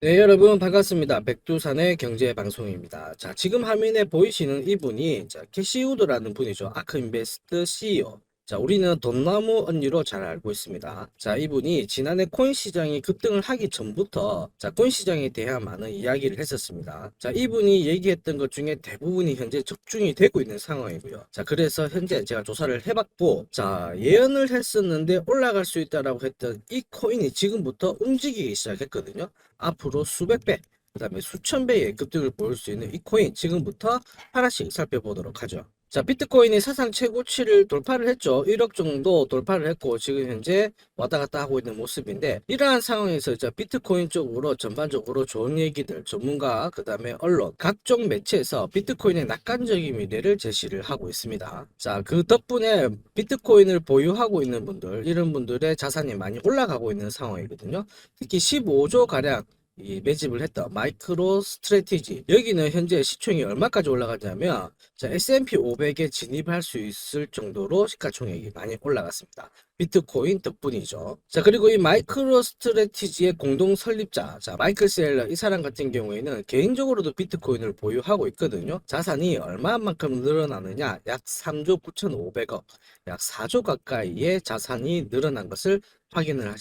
네, 여러분 반갑습니다. 백두산의 경제방송입니다. 자, 지금 화면에 보이시는 이분이 캐시우드라는 분이죠. 아크인베스트 CEO. 자, 우리는 돈나무 언니로 잘 알고 있습니다. 자, 이분이 지난해 코인 시장이 급등을 하기 전부터 코인 시장에 대한 많은 이야기를 했었습니다. 자, 이분이 얘기했던 것 중에 대부분이 현재 적중이 되고 있는 상황이고요. 자, 그래서 현재 제가 조사를 해봤고, 자, 예언을 했었는데 올라갈 수 있다라고 했던 이 코인이 지금부터 움직이기 시작했거든요. 앞으로 수백 배, 그 다음에 수천 배의 급등을 보일 수 있는 이 코인 지금부터 하나씩 살펴보도록 하죠. 자, 비트코인이 사상 최고치를 돌파를 했죠. 1억 정도 돌파를 했고 지금 현재 왔다 갔다 하고 있는 모습인데, 이러한 상황에서 비트코인 쪽으로 전반적으로 좋은 얘기들, 전문가, 그 다음에 언론, 각종 매체에서 비트코인의 낙관적인 미래를 제시를 하고 있습니다. 자, 그 덕분에 비트코인을 보유하고 있는 분들, 이런 분들의 자산이 많이 올라가고 있는 상황이거든요. 특히 15조 가량 매집을 했던 마이크로 스트래티지, 여기는 현재 시총이 얼마까지 올라갔냐면 S&P 500에 진입할 수 있을 정도로 시가총액이 많이 올라갔습니다. 비트코인 덕분이죠. 자, 그리고 이 마이크로 스트래티지의 공동 설립자, 마이클 셀러, 이 사람 같은 경우에는 개인적으로도 비트코인을 보유하고 있거든요. 자산이 얼마만큼 늘어나느냐, 약 3조 9,500억, 약 4조 가까이의 자산이 늘어난 것을 확인을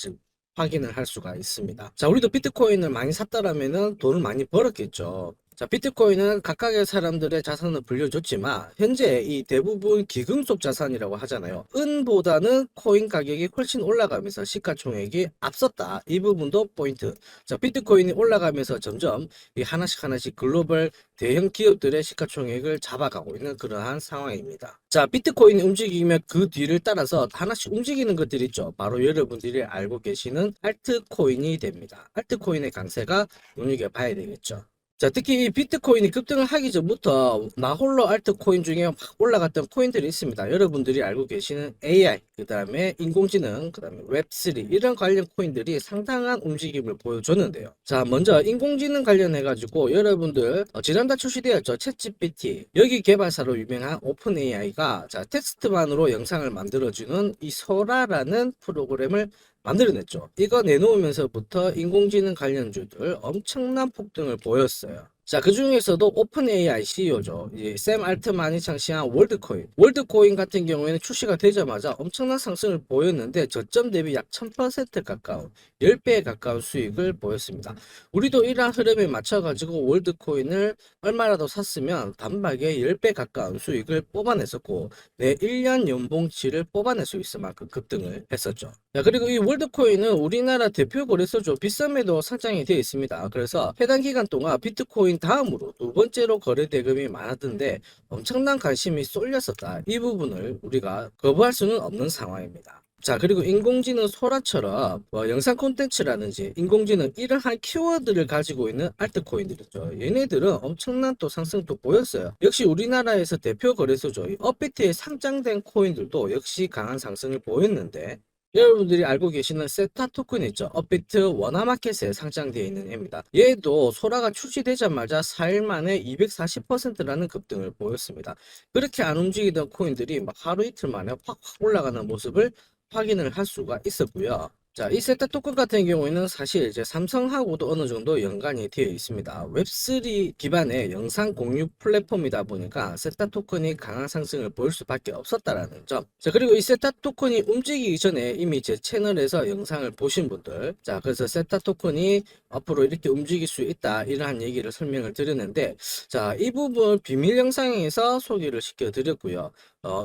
할 수가 있습니다. 자, 우리도 비트코인을 많이 샀다라면은 돈을 많이 벌었겠죠. 자, 비트코인은 각각의 사람들의 자산을 불려줬지만 현재 이 대부분 기금속 자산이라고 하잖아요. 은보다는 코인 가격이 훨씬 올라가면서 시가총액이 앞섰다. 이 부분도 포인트. 자, 비트코인이 올라가면서 점점 이 하나씩 글로벌 대형 기업들의 시가총액을 잡아가고 있는 그러한 상황입니다. 자, 비트코인이 움직이면 그 뒤를 따라서 하나씩 움직이는 것들이 있죠. 바로 여러분들이 알고 계시는 알트코인이 됩니다. 알트코인의 강세가 눈여겨봐야 되겠죠. 자, 특히 이 비트코인이 급등을 하기 전부터 나홀로 알트코인 중에 확 올라갔던 코인들이 있습니다. 여러분들이 알고 계시는 AI, 그 다음에 인공지능, 그 다음에 웹3, 이런 관련 코인들이 상당한 움직임을 보여줬는데요. 자, 먼저 인공지능 관련해가지고 여러분들 지난달 출시되었죠. 챗GPT. 여기 개발사로 유명한 오픈 AI가 텍스트만으로 영상을 만들어주는 이 소라라는 프로그램을 만들어냈죠. 이거 내놓으면서부터 인공지능 관련주들 엄청난 폭등을 보였어요. 자, 그 중에서도 오픈 AI CEO죠. 샘 알트만이 창시한 월드코인. 월드코인 같은 경우에는 출시가 되자마자 엄청난 상승을 보였는데 저점 대비 약 1000% 가까운 10배에 가까운 수익을 보였습니다. 우리도 이러한 흐름에 맞춰가지고 월드코인을 얼마라도 샀으면 단박에 10배 가까운 수익을 뽑아냈었고 내 1년 연봉치를 뽑아낼 수 있을 만큼 급등을 했었죠. 자, 그리고 이 월드코인은 우리나라 대표 거래소죠. 비썸에도 상장이 되어 있습니다. 그래서 해당 기간 동안 비트코인 다음으로 두 번째로 거래 대금이 많았던데 엄청난 관심이 쏠렸었다. 이 부분을 우리가 거부할 수는 없는 상황입니다. 자, 그리고 인공지능 소라처럼 영상 콘텐츠라든지 인공지능 이러한 키워드를 가지고 있는 알트코인들이죠. 얘네들은 엄청난 또 상승도 보였어요. 역시 우리나라에서 대표 거래소죠. 이 업비트에 상장된 코인들도 역시 강한 상승을 보였는데, 여러분들이 알고 계시는 세타 토큰 있죠. 업비트 워너마켓에 상장되어 있는 애입니다. 얘도 소라가 출시되자마자 4일 만에 240%라는 급등을 보였습니다. 그렇게 안 움직이던 코인들이 막 하루 이틀 만에 확 올라가는 모습을 확인을 할 수가 있었고요. 자, 이 세타 토큰 같은 경우에는 사실 이제 삼성하고도 어느 정도 연관이 되어 있습니다. 웹3 기반의 영상 공유 플랫폼이다 보니까 세타 토큰이 강한 상승을 보일 수밖에 없었다라는 점. 자, 그리고 이 세타 토큰이 움직이기 전에 이미 제 채널에서 영상을 보신 분들, 자, 그래서 세타 토큰이 앞으로 이렇게 움직일 수 있다, 이러한 얘기를 설명을 드렸는데, 자, 이 부분 비밀 영상에서 소개를 시켜 드렸고요.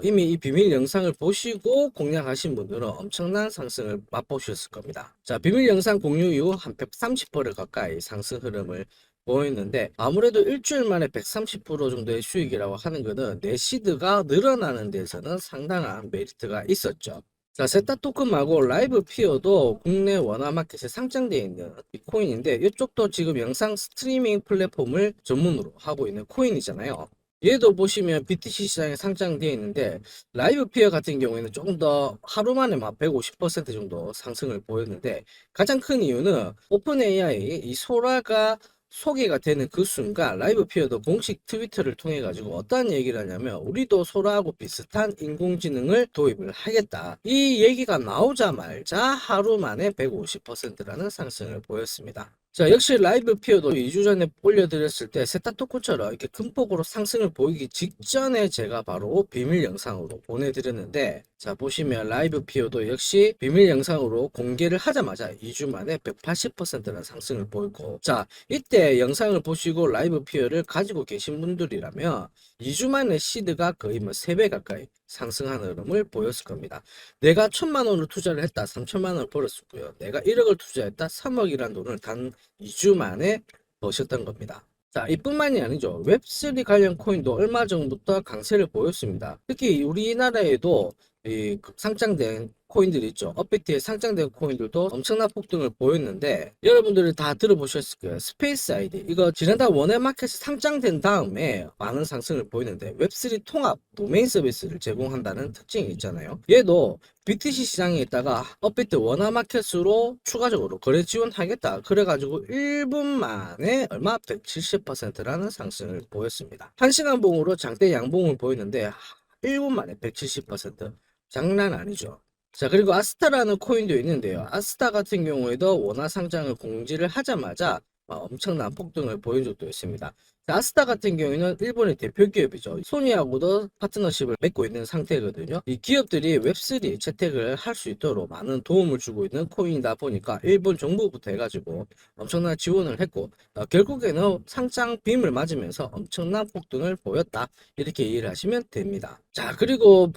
이미 이 비밀 영상을 보시고 공략하신 분들은 엄청난 상승을 맛보셨을 겁니다. 자, 비밀 영상 공유 이후 한 130% 가까이 상승 흐름을 보였는데, 아무래도 일주일 만에 130% 정도의 수익이라고 하는 것은 내 시드가 늘어나는 데서는 상당한 메리트가 있었죠. 자, 세타 토큰 말고 라이브 피어도 국내 원화마켓에 상장되어 있는 이 코인인데, 이쪽도 지금 영상 스트리밍 플랫폼을 전문으로 하고 있는 코인이잖아요. 얘도 보시면 BTC 시장에 상장되어 있는데, 라이브 피어 같은 경우에는 조금 더 하루 만에 막 150% 정도 상승을 보였는데, 가장 큰 이유는 오픈 AI 이 소라가 소개가 되는 그 순간 라이브 피어도 공식 트위터를 통해 가지고 어떠한 얘기를 하냐면, 우리도 소라하고 비슷한 인공지능을 도입을 하겠다, 이 얘기가 나오자마자 하루 만에 150%라는 상승을 보였습니다. 자, 역시 라이브 피어도 2주 전에 올려드렸을 때 세타토크처럼 이렇게 큰 폭으로 상승을 보이기 직전에 제가 바로 비밀 영상으로 보내드렸는데, 자, 보시면 라이브 피어도 역시 비밀 영상으로 공개를 하자마자 2주 만에 180%라는 상승을 보이고, 자, 이때 영상을 보시고 라이브 피어를 가지고 계신 분들이라면 2주 만에 시드가 거의 뭐 3배 가까이 상승하는 흐름을 보였을 겁니다. 내가 1,000만 원을 투자를 했다, 3,000만 원을 벌었었고요. 내가 1억을 투자했다, 3억이라는 돈을 단 2주 만에 버셨던 겁니다. 자, 이뿐만이 아니죠. 웹3 관련 코인도 얼마 전부터 강세를 보였습니다. 특히 우리나라에도 이 상장된 코인들이 있죠. 업비트에 상장된 코인들도 엄청난 폭등을 보였는데, 여러분들이 다 들어보셨을 거예요. 스페이스 아이디. 이거 지난달 원외마켓에 상장된 다음에 많은 상승을 보이는데, 웹3 통합 도메인 서비스를 제공한다는 특징이 있잖아요. 얘도 BTC 시장에 있다가 업비트 원화마켓으로 추가적으로 거래 지원하겠다. 그래가지고 1분 만에 얼마? 170%라는 상승을 보였습니다. 1시간 봉으로 장대 양봉을 보이는데 1분 만에 170%. 장난 아니죠. 자, 그리고 아스타라는 코인도 있는데요. 아스타 같은 경우에도 원화 상장을 공지를 하자마자 엄청난 폭등을 보인 적도 있습니다. 아스타 같은 경우에는 일본의 대표 기업이죠. 소니하고도 파트너십을 맺고 있는 상태거든요. 이 기업들이 웹3 채택을 할 수 있도록 많은 도움을 주고 있는 코인이다 보니까 일본 정부부터 해가지고 엄청난 지원을 했고, 결국에는 상장 빔을 맞으면서 엄청난 폭등을 보였다. 이렇게 이해를 하시면 됩니다. 자, 그리고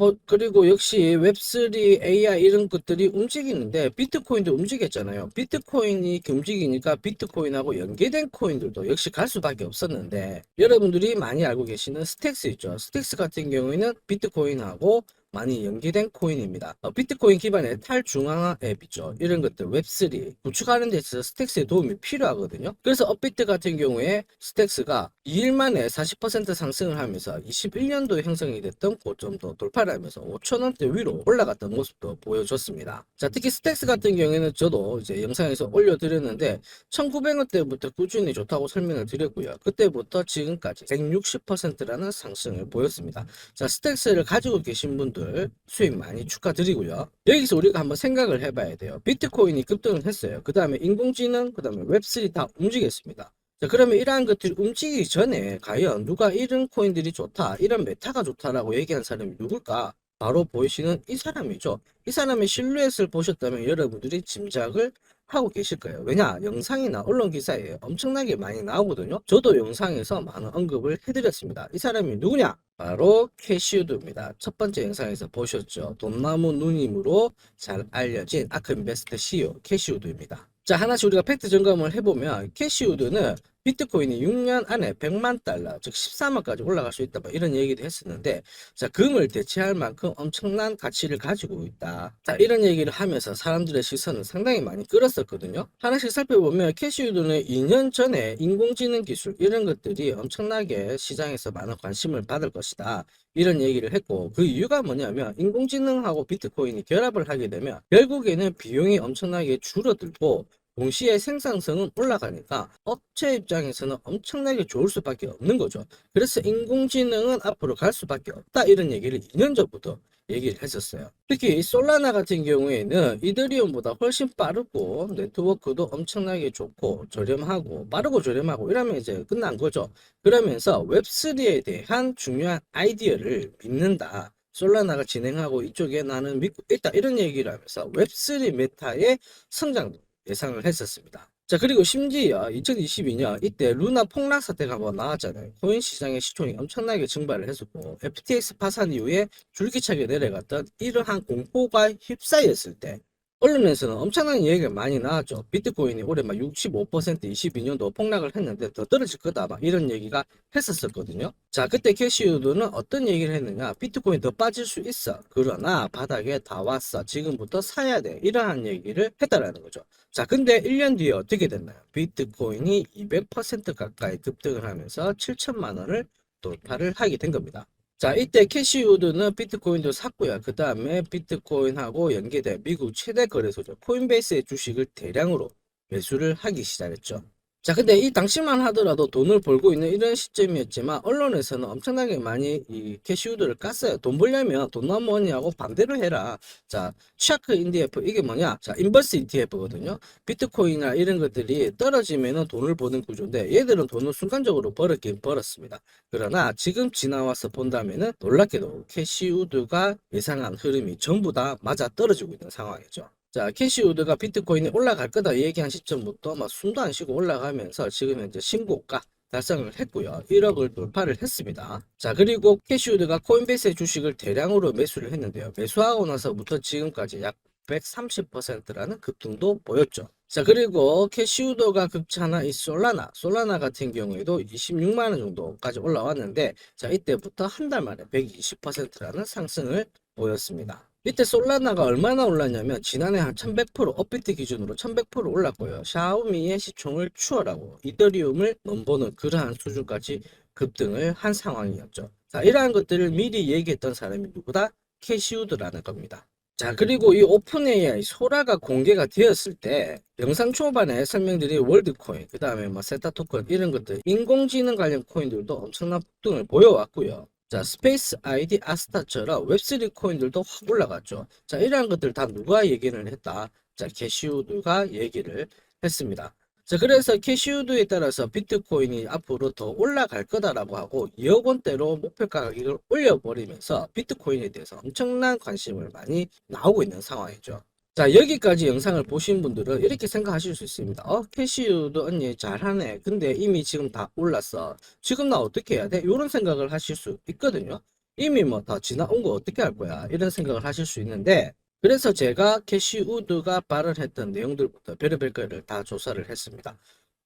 역시 웹3 AI 이런 것들이 움직이는데 비트코인도 움직였잖아요. 비트코인이 움직이니까 비트코인하고 연계된 코인들도 역시 갈 수밖에 없었는데, 여러분들이 많이 알고 계시는 스택스 있죠. 스택스 같은 경우에는 비트코인하고 많이 연계된 코인입니다. 비트코인 기반의 탈중앙화 앱 있죠. 이런 것들 웹3 구축하는 데 있어서 스택스의 도움이 필요하거든요. 그래서 업비트 같은 경우에 스택스가 2일 만에 40% 상승을 하면서 21년도에 형성이 됐던 고점도 돌파를 하면서 5,000원대 위로 올라갔던 모습도 보여줬습니다. 자, 특히 스택스 같은 경우에는 저도 이제 영상에서 올려드렸는데 1,900원대부터 꾸준히 좋다고 설명을 드렸고요. 그때부터 지금까지 160%라는 상승을 보였습니다. 자, 스택스를 가지고 계신 분들 수익 많이 축하드리고요. 여기서 우리가 한번 생각을 해봐야 돼요. 비트코인이 급등을 했어요. 그 다음에 인공지능, 그 다음에 웹3 다 움직였습니다. 자, 그러면 이러한 것들이 움직이기 전에 과연 누가 이런 코인들이 좋다, 이런 메타가 좋다라고 얘기한 사람이 누굴까? 바로 보이시는 이 사람이죠. 이 사람의 실루엣을 보셨다면 여러분들이 짐작을 하고 계실 거예요. 왜냐? 영상이나 언론 기사에 엄청나게 많이 나오거든요. 저도 영상에서 많은 언급을 해드렸습니다. 이 사람이 누구냐? 바로 캐시우드입니다. 첫 번째 영상에서 보셨죠. 돈나무 누님으로 잘 알려진 아크인베스트 CEO 캐시우드입니다. 자, 하나씩 우리가 팩트 점검을 해보면 캐시우드는 비트코인이 6년 안에 100만 달러, 즉 13억까지 올라갈 수 있다, 뭐 이런 얘기도 했었는데, 자, 금을 대체할 만큼 엄청난 가치를 가지고 있다. 자, 이런 얘기를 하면서 사람들의 시선을 상당히 많이 끌었었거든요. 하나씩 살펴보면 캐시우드는 2년 전에 인공지능 기술 이런 것들이 엄청나게 시장에서 많은 관심을 받을 것이다. 이런 얘기를 했고, 그 이유가 뭐냐면 인공지능하고 비트코인이 결합을 하게 되면 결국에는 비용이 엄청나게 줄어들고 동시에 생산성은 올라가니까 업체 입장에서는 엄청나게 좋을 수밖에 없는 거죠. 그래서 인공지능은 앞으로 갈 수밖에 없다, 이런 얘기를 2년 전부터 얘기를 했었어요. 특히 솔라나 같은 경우에는 이더리움보다 훨씬 빠르고 네트워크도 엄청나게 좋고 저렴하고, 빠르고 저렴하고 이러면 이제 끝난 거죠. 그러면서 웹3에 대한 중요한 아이디어를 믿는다, 솔라나가 진행하고 이쪽에 나는 믿고 있다, 이런 얘기를 하면서 웹3 메타의 성장도 예상을 했었습니다. 자, 그리고 심지어 2022년 이때 루나 폭락 사태가 한번 나왔잖아요. 코인 시장의 시총이 엄청나게 증발을 했었고, FTX 파산 이후에 줄기차게 내려갔던 이러한 공포가 휩싸였을 때 언론에서는 엄청난 얘기가 많이 나왔죠. 비트코인이 올해 막 65% 22년도 폭락을 했는데 더 떨어질 거다, 막 이런 얘기가 했었거든요. 자, 그때 캐시우드는 어떤 얘기를 했느냐? 비트코인 더 빠질 수 있어. 그러나 바닥에 다 왔어. 지금부터 사야 돼. 이러한 얘기를 했다라는 거죠. 자, 근데 1년 뒤에 어떻게 됐나요? 비트코인이 200% 가까이 급등을 하면서 7천만 원을 돌파를 하게 된 겁니다. 자, 이때 캐시우드는 비트코인도 샀고요. 그 다음에 비트코인하고 연계된 미국 최대 거래소죠. 코인베이스의 주식을 대량으로 매수를 하기 시작했죠. 자, 근데 이 당시만 하더라도 돈을 벌고 있는 이런 시점이었지만 언론에서는 엄청나게 많이 이 캐시우드를 깠어요. 돈 벌려면 돈나무 언니하고 반대로 해라. 자, 샤크 인디에프 이게 뭐냐? 자, 인버스 ETF거든요. 비트코인이나 이런 것들이 떨어지면은 돈을 버는 구조인데 얘들은 돈을 순간적으로 벌었긴 벌었습니다. 그러나 지금 지나와서 본다면은 놀랍게도 캐시우드가 예상한 흐름이 전부 다 맞아 떨어지고 있는 상황이죠. 자, 캐시우드가 비트코인이 올라갈 거다 얘기한 시점부터 막 숨도 안 쉬고 올라가면서 지금 현재 신고가 달성을 했고요. 1억을 돌파를 했습니다. 자, 그리고 캐시우드가 코인베이스의 주식을 대량으로 매수를 했는데요. 매수하고 나서부터 지금까지 약 130%라는 급등도 보였죠. 자, 그리고 캐시우드가 극찬한 이 솔라나 같은 경우에도 26만 원 정도까지 올라왔는데, 자, 이때부터 한 달 만에 120%라는 상승을 보였습니다. 이때 솔라나가 얼마나 올랐냐면 지난해 한 1100% 업비트 기준으로 1100% 올랐고요. 샤오미의 시총을 추월하고 이더리움을 넘보는 그러한 수준까지 급등을 한 상황이었죠. 자, 이러한 것들을 미리 얘기했던 사람이 누구다? 캐시우드라는 겁니다. 자, 그리고 이 오픈 AI 소라가 공개가 되었을 때 영상 초반에 설명드린 월드코인, 그 다음에 뭐 세타 토큰 이런 것들 인공지능 관련 코인들도 엄청난 폭등을 보여왔고요. 자, 스페이스 아이디 아스타처럼 웹3 코인들도 확 올라갔죠. 자, 이러한 것들 다 누가 얘기를 했다? 자, 캐시우드가 얘기를 했습니다. 자, 그래서 캐시우드에 따라서 비트코인이 앞으로 더 올라갈 거다라고 하고 2억 원대로 목표 가격을 올려버리면서 비트코인에 대해서 엄청난 관심을 많이 나오고 있는 상황이죠. 자, 여기까지 영상을 보신 분들은 이렇게 생각하실 수 있습니다. 캐시우드 언니 잘하네. 근데 이미 지금 다 올랐어. 지금 나 어떻게 해야 돼? 이런 생각을 하실 수 있거든요. 이미 뭐 다 지나온 거 어떻게 할 거야? 이런 생각을 하실 수 있는데, 그래서 제가 캐시우드가 발언했던 내용들부터 별의별 거를 다 조사를 했습니다.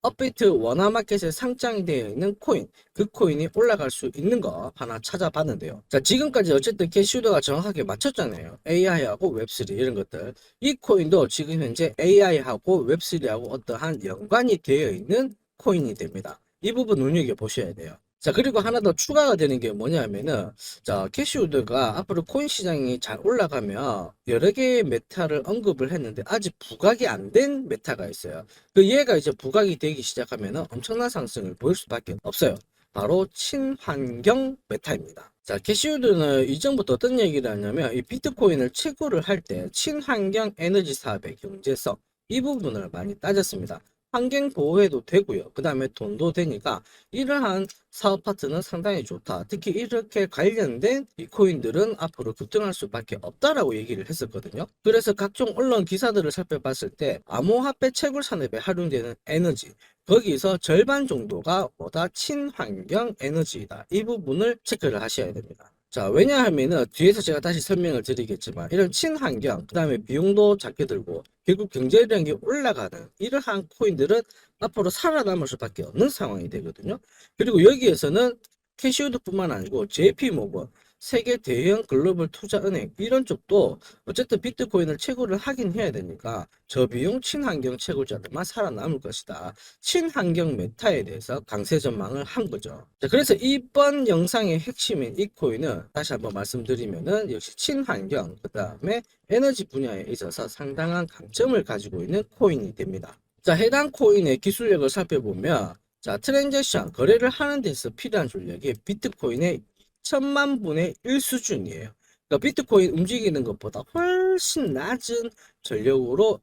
업비트 원화마켓에 상장이 되어 있는 코인, 그 코인이 올라갈 수 있는 거 하나 찾아봤는데요. 자, 지금까지 어쨌든 캐시우드가 정확하게 맞췄잖아요. AI하고 웹3 이런 것들. 이 코인도 지금 현재 AI하고 웹3하고 어떠한 연관이 되어 있는 코인이 됩니다. 이 부분 눈여겨보셔야 돼요. 자, 그리고 하나 더 추가가 되는 게 뭐냐면은, 자, 캐시우드가 앞으로 코인 시장이 잘 올라가면 여러 개의 메타를 언급을 했는데 아직 부각이 안 된 메타가 있어요. 그 얘가 이제 부각이 되기 시작하면은 엄청난 상승을 보일 수밖에 없어요. 바로 친환경 메타입니다. 자, 캐시우드는 이전부터 어떤 얘기를 하냐면 이 비트코인을 채굴을 할 때 친환경 에너지 사업의 경제성 이 부분을 많이 따졌습니다. 환경 보호해도 되고요. 그 다음에 돈도 되니까 이러한 사업 파트는 상당히 좋다. 특히 이렇게 관련된 이 코인들은 앞으로 급등할 수밖에 없다라고 얘기를 했었거든요. 그래서 각종 언론 기사들을 살펴봤을 때 암호화폐 채굴 산업에 활용되는 에너지 거기서 절반 정도가 뭐다 친환경 에너지이다. 이 부분을 체크를 하셔야 됩니다. 자, 왜냐하면은 뒤에서 제가 다시 설명을 드리겠지만 이런 친환경, 그 다음에 비용도 작게 들고 결국 경제력이 올라가는 이러한 코인들은 앞으로 살아남을 수밖에 없는 상황이 되거든요. 그리고 여기에서는 캐시우드뿐만 아니고 JP모건, 세계 대형 글로벌 투자은행 이런 쪽도 어쨌든 비트코인을 채굴을 하긴 해야 되니까 저비용 친환경 채굴자들만 살아남을 것이다. 친환경 메타에 대해서 강세 전망을 한 거죠. 자, 그래서 이번 영상의 핵심인 이 코인은 다시 한번 말씀드리면은 역시 친환경, 그 다음에 에너지 분야에 있어서 상당한 강점을 가지고 있는 코인이 됩니다. 자, 해당 코인의 기술력을 살펴보면 자, 트랜잭션 거래를 하는 데서 필요한 전력이 비트코인의 2천만 분의 1 수준이에요. 그러니까 비트코인 움직이는 것보다 훨씬 낮은 전력으로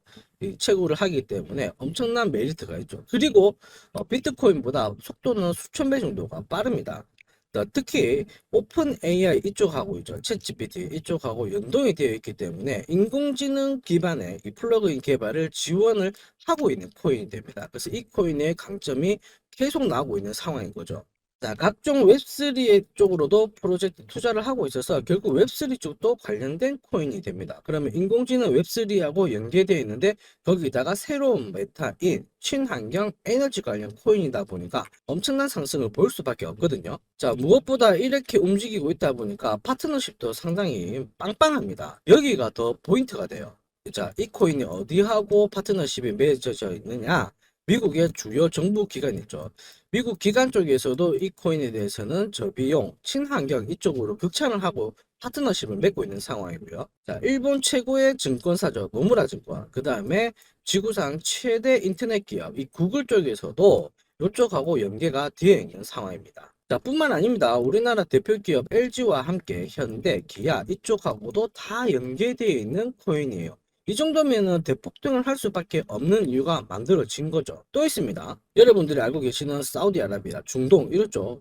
채굴을 하기 때문에 엄청난 메리트가 있죠. 그리고 비트코인보다 속도는 수천 배 정도가 빠릅니다. 특히 오픈 AI 이쪽하고 있죠. 챗 GPT 이쪽하고 연동이 되어 있기 때문에 인공지능 기반의 이 플러그인 개발을 지원을 하고 있는 코인이 됩니다. 그래서 이 코인의 강점이 계속 나오고 있는 상황인 거죠. 자, 각종 웹3 쪽으로도 프로젝트 투자를 하고 있어서 결국 웹3 쪽도 관련된 코인이 됩니다. 그러면 인공지능 웹3하고 연계되어 있는데 거기다가 새로운 메타인 친환경 에너지 관련 코인이다 보니까 엄청난 상승을 보일 수밖에 없거든요. 자, 무엇보다 이렇게 움직이고 있다 보니까 파트너십도 상당히 빵빵합니다. 여기가 더 포인트가 돼요. 자, 이 코인이 어디하고 파트너십이 맺어져 있느냐? 미국의 주요 정부 기관이 있죠. 미국 기관 쪽에서도 이 코인에 대해서는 저비용, 친환경 이쪽으로 극찬을 하고 파트너십을 맺고 있는 상황이고요. 자, 일본 최고의 증권사죠. 노무라 증권. 그 다음에 지구상 최대 인터넷 기업 이 구글 쪽에서도 이쪽하고 연계가 되어 있는 상황입니다. 자, 뿐만 아닙니다. 우리나라 대표 기업 LG와 함께 현대, 기아 이쪽하고도 다 연계되어 있는 코인이에요. 이 정도면은 대폭등을 할 수밖에 없는 이유가 만들어진 거죠. 또 있습니다. 여러분들이 알고 계시는 사우디아라비아, 중동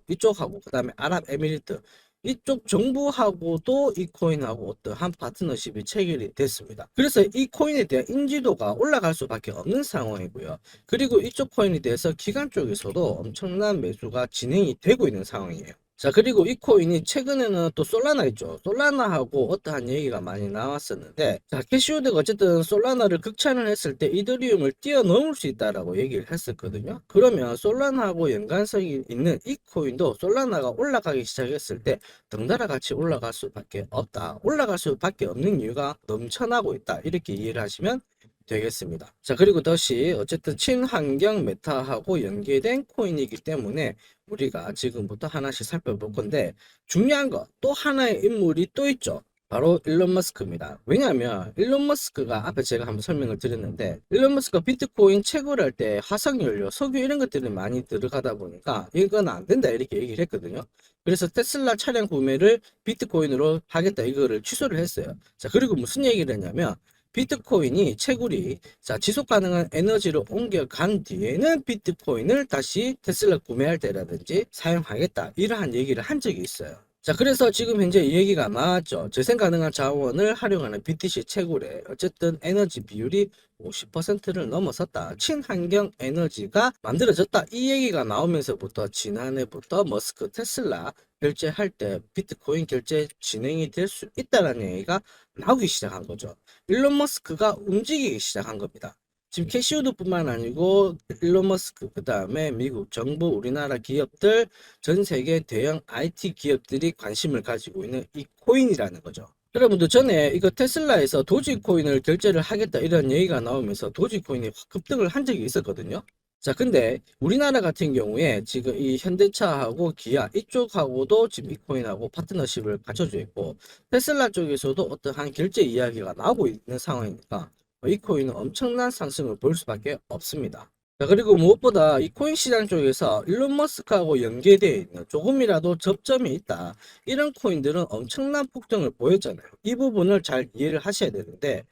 이쪽하고 그다음에 아랍에미리트 이쪽 정부하고도 이 코인하고 어떠한 파트너십이 체결이 됐습니다. 그래서 이 코인에 대한 인지도가 올라갈 수밖에 없는 상황이고요. 그리고 이쪽 코인에 대해서 기관 쪽에서도 엄청난 매수가 진행이 되고 있는 상황이에요. 자, 그리고 이 코인이 최근에는 또 솔라나 있죠. 솔라나하고 어떠한 얘기가 많이 나왔었는데, 자, 캐시우드가 어쨌든 솔라나를 극찬을 했을 때 이더리움을 뛰어넘을 수 있다라고 얘기를 했었거든요. 그러면 솔라나하고 연관성이 있는 이 코인도 솔라나가 올라가기 시작했을 때 덩달아 같이 올라갈 수밖에 없다. 올라갈 수밖에 없는 이유가 넘쳐나고 있다. 이렇게 이해를 하시면 되겠습니다. 자, 그리고 다시 어쨌든 친환경 메타하고 연계된 코인이기 때문에 우리가 지금부터 하나씩 살펴볼 건데, 중요한 거 또 하나의 인물이 또 있죠. 바로 일론 머스크입니다. 왜냐하면 일론 머스크가 앞에 제가 한번 설명을 드렸는데, 일론 머스크가 비트코인 채굴 할 때 화석연료, 석유 이런 것들이 많이 들어가다 보니까 이건 안 된다 이렇게 얘기를 했거든요. 그래서 테슬라 차량 구매를 비트코인으로 하겠다 이거를 취소를 했어요. 자, 그리고 무슨 얘기를 했냐면 비트코인이 채굴이 자 지속 가능한 에너지로 옮겨간 뒤에는 비트코인을 다시 테슬라 구매할 때라든지 사용하겠다 이러한 얘기를 한 적이 있어요. 자, 그래서 지금 현재 이 얘기가 나왔죠. 재생 가능한 자원을 활용하는 BTC 채굴에 어쨌든 에너지 비율이 50%를 넘어섰다. 친환경 에너지가 만들어졌다. 이 얘기가 나오면서부터 지난해부터 머스크 테슬라 결제할 때 비트코인 결제 진행이 될 수 있다는 얘기가 나오기 시작한 거죠. 일론 머스크가 움직이기 시작한 겁니다. 지금 캐시우드뿐만 아니고 일론 머스크 그다음에 미국 정부 우리나라 기업들 전 세계 대형 IT 기업들이 관심을 가지고 있는 이 코인이라는 거죠. 여러분들 전에 이거 테슬라에서 도지코인을 결제를 하겠다 이런 얘기가 나오면서 도지코인이 확 급등을 한 적이 있었거든요. 자, 근데 우리나라 같은 경우에 지금 이 현대차하고 기아 이쪽하고도 지금 이 코인하고 파트너십을 갖춰져 있고 테슬라 쪽에서도 어떠한 결제 이야기가 나오고 있는 상황이니까 이 코인은 엄청난 상승을 볼 수밖에 없습니다. 자, 그리고 무엇보다 이 코인 시장 쪽에서 일론 머스크하고 연계되어 있는 조금이라도 접점이 있다. 이런 코인들은 엄청난 폭등을 보였잖아요. 이 부분을 잘 이해를 하셔야 되는데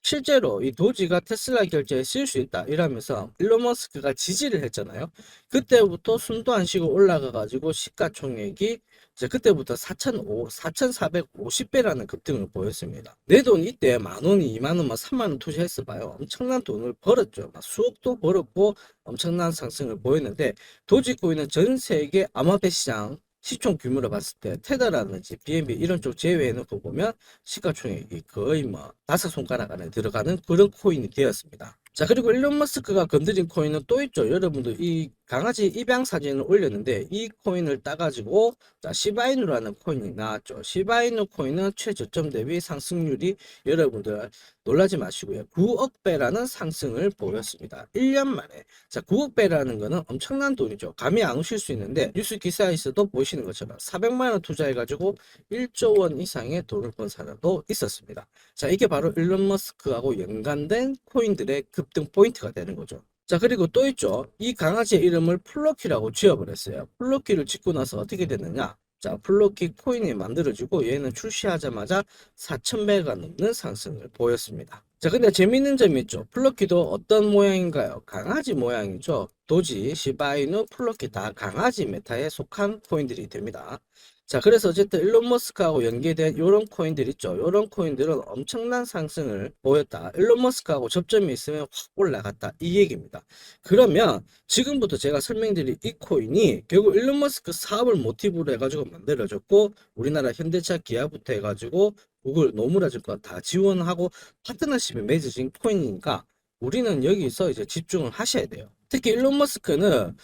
실제로 이 도지가 테슬라 결제에 쓸 수 있다 이러면서 일론 머스크가 지지를 했잖아요. 그때부터 숨도 안 쉬고 올라가 가지고 시가총액이 이제 그때부터 4,450배라는 급등을 보였습니다. 내 돈 이때 만 원이 2만 원, 3만 원 투자했어 봐요. 엄청난 돈을 벌었죠. 수억도 벌었고 엄청난 상승을 보였는데 도지코인은 전 세계 암호화폐 시장 시총 규모로 봤을 때 테더라든지 BNB 이런 쪽 제외해놓고 보면 시가총액이 거의 뭐 5손가락 안에 들어가는 그런 코인이 되었습니다. 자, 그리고 일론 머스크가 건드린 코인은 또 있죠. 여러분들 이 강아지 입양 사진을 올렸는데 이 코인을 따가지고 자, 시바이누라는 코인이 나왔죠. 시바이누 코인은 최저점 대비 상승률이 여러분들 놀라지 마시고요. 9억 배라는 상승을 보였습니다. 1년 만에. 자, 9억 배라는 거는 엄청난 돈이죠. 감이 안 오실 수 있는데 뉴스 기사에서도 보시는 것처럼 400만 원 투자해가지고 1조 원 이상의 돈을 번 사람도 있었습니다. 자, 이게 바로 일론 머스크하고 연관된 코인들의 급등 포인트가 되는 거죠. 자, 그리고 또 있죠. 이 강아지의 이름을 플로키라고 지어버렸어요. 플로키를 짓고 나서 어떻게 됐느냐? 자, 플로키 코인이 만들어지고 얘는 출시하자마자 4,000배가 넘는 상승을 보였습니다. 자, 근데 재밌는 점이 있죠. 플로키도 어떤 모양인가요? 강아지 모양이죠. 도지, 시바이누, 플로키 다 강아지 메타에 속한 코인들이 됩니다. 자, 그래서 어쨌든 일론 머스크하고 연계된 이런 코인들 있죠. 이런 코인들은 엄청난 상승을 보였다. 일론 머스크하고 접점이 있으면 확 올라갔다. 이 얘기입니다. 그러면 지금부터 제가 설명드릴 이 코인이 결국 일론 머스크 사업을 모티브로 해가지고 만들어졌고 우리나라 현대차 기아부터 해가지고 구글 노무라증권 다 지원하고 파트너십이 맺어진 코인이니까 우리는 여기서 이제 집중을 하셔야 돼요. 특히 일론 머스크는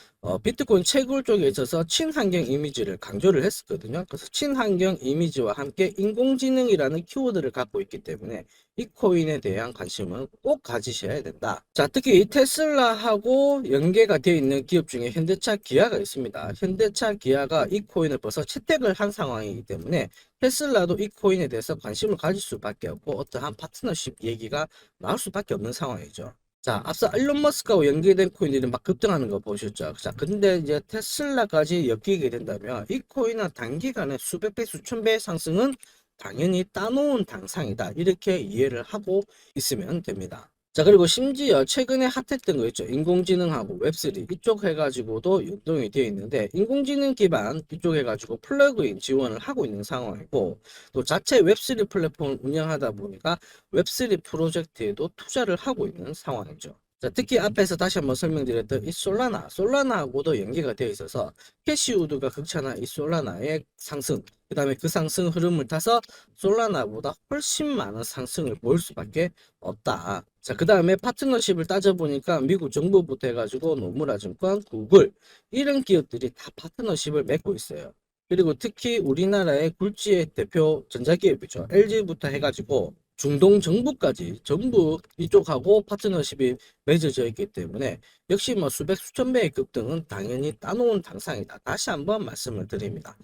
비트코인 채굴 쪽에 있어서 친환경 이미지를 강조를 했었거든요. 그래서 친환경 이미지와 함께 인공지능이라는 키워드를 갖고 있기 때문에 이 코인에 대한 관심은 꼭 가지셔야 된다. 자, 특히 이 테슬라하고 연계가 되어 있는 기업 중에 현대차 기아가 있습니다. 현대차 기아가 이 코인을 벌써 채택을 한 상황이기 때문에 테슬라도 이 코인에 대해서 관심을 가질 수밖에 없고 어떠한 파트너십 얘기가 나올 수밖에 없는 상황이죠. 자, 앞서 일론 머스크하고 연계된 코인들이 막 급등하는 거 보셨죠? 자, 근데 이제 테슬라까지 엮이게 된다면 이 코인은 단기간에 수백 배, 수천 배의 상승은 당연히 따놓은 당상이다. 이렇게 이해를 하고 있으면 됩니다. 자, 그리고 심지어 최근에 핫했던 거 있죠. 인공지능하고 웹3 이쪽 해가지고도 연동이 되어 있는데 인공지능 기반 이쪽 해가지고 플러그인 지원을 하고 있는 상황이고 또 자체 웹3 플랫폼을 운영하다 보니까 웹3 프로젝트에도 투자를 하고 있는 상황이죠. 자, 특히 앞에서 다시 한번 설명드렸던 이 솔라나하고도 연계가 되어 있어서 캐시우드가 극찬한 이 솔라나의 상승, 그 다음에 그 상승 흐름을 타서 솔라나보다 훨씬 많은 상승을 보일 수밖에 없다. 자, 그 다음에 파트너십을 따져보니까 미국 정부부터 해가지고 노무라 증권, 구글 이런 기업들이 다 파트너십을 맺고 있어요. 그리고 특히 우리나라의 굴지의 대표 전자기업이죠. LG부터 해가지고 중동 정부까지 전부 이쪽하고 파트너십이 맺어져 있기 때문에 역시 뭐 수백 수천 배의 급등은 당연히 따놓은 당상이다. 다시 한번 말씀을 드립니다.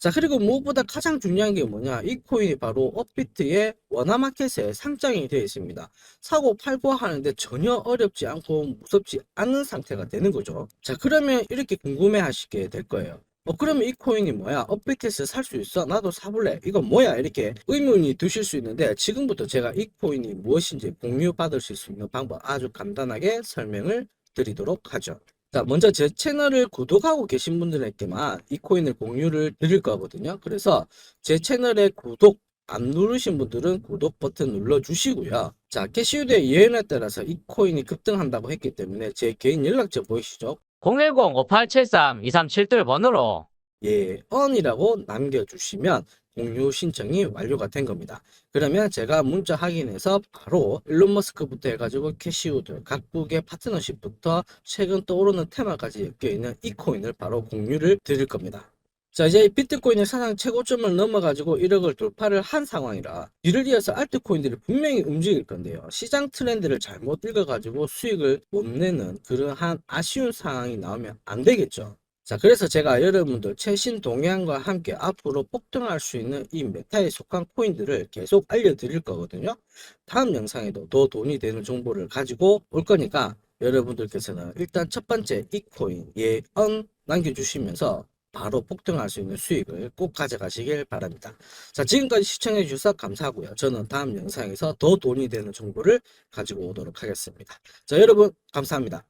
자, 그리고 무엇보다 가장 중요한 게 뭐냐? 이 코인이 바로 업비트의 원화마켓에 상장이 되어 있습니다. 사고 팔고 하는데 전혀 어렵지 않고 무섭지 않은 상태가 되는 거죠. 자, 그러면 이렇게 궁금해 하시게 될 거예요. 그러면 이 코인이 뭐야? 업비트에서 살 수 있어? 나도 사볼래. 이거 뭐야? 이렇게 의문이 드실 수 있는데 지금부터 제가 이 코인이 무엇인지 공유 받을 수 있는 방법 아주 간단하게 설명을 드리도록 하죠. 자, 먼저 제 채널을 구독하고 계신 분들에게만 이 코인을 공유를 드릴 거거든요. 그래서 제 채널에 구독 안 누르신 분들은 구독 버튼 눌러 주시고요. 자, 캐시우드의 예언에 따라서 이 코인이 급등한다고 했기 때문에 제 개인 연락처 보이시죠? 010-5873-2372번으로 예언이라고 남겨주시면 공유 신청이 완료가 된 겁니다. 그러면 제가 문자 확인해서 바로 일론 머스크부터 해가지고 캐시우드 각국의 파트너십부터 최근 떠오르는 테마까지 엮여있는 이 코인을 바로 공유를 드릴 겁니다. 자, 이제 비트코인의 사상 최고점을 넘어가지고 1억을 돌파를 한 상황이라 이를 이어서 알트코인들이 분명히 움직일 건데요. 시장 트렌드를 잘못 읽어가지고 수익을 못 내는 그러한 아쉬운 상황이 나오면 안 되겠죠. 자, 그래서 제가 여러분들 최신 동향과 함께 앞으로 폭등할 수 있는 이 메타에 속한 코인들을 계속 알려드릴 거거든요. 다음 영상에도 더 돈이 되는 정보를 가지고 올 거니까 여러분들께서는 일단 첫 번째 이 코인 예언 남겨주시면서 바로 폭등할 수 있는 수익을 꼭 가져가시길 바랍니다. 자, 지금까지 시청해 주셔서 감사하고요. 저는 다음 영상에서 더 돈이 되는 정보를 가지고 오도록 하겠습니다. 자, 여러분 감사합니다.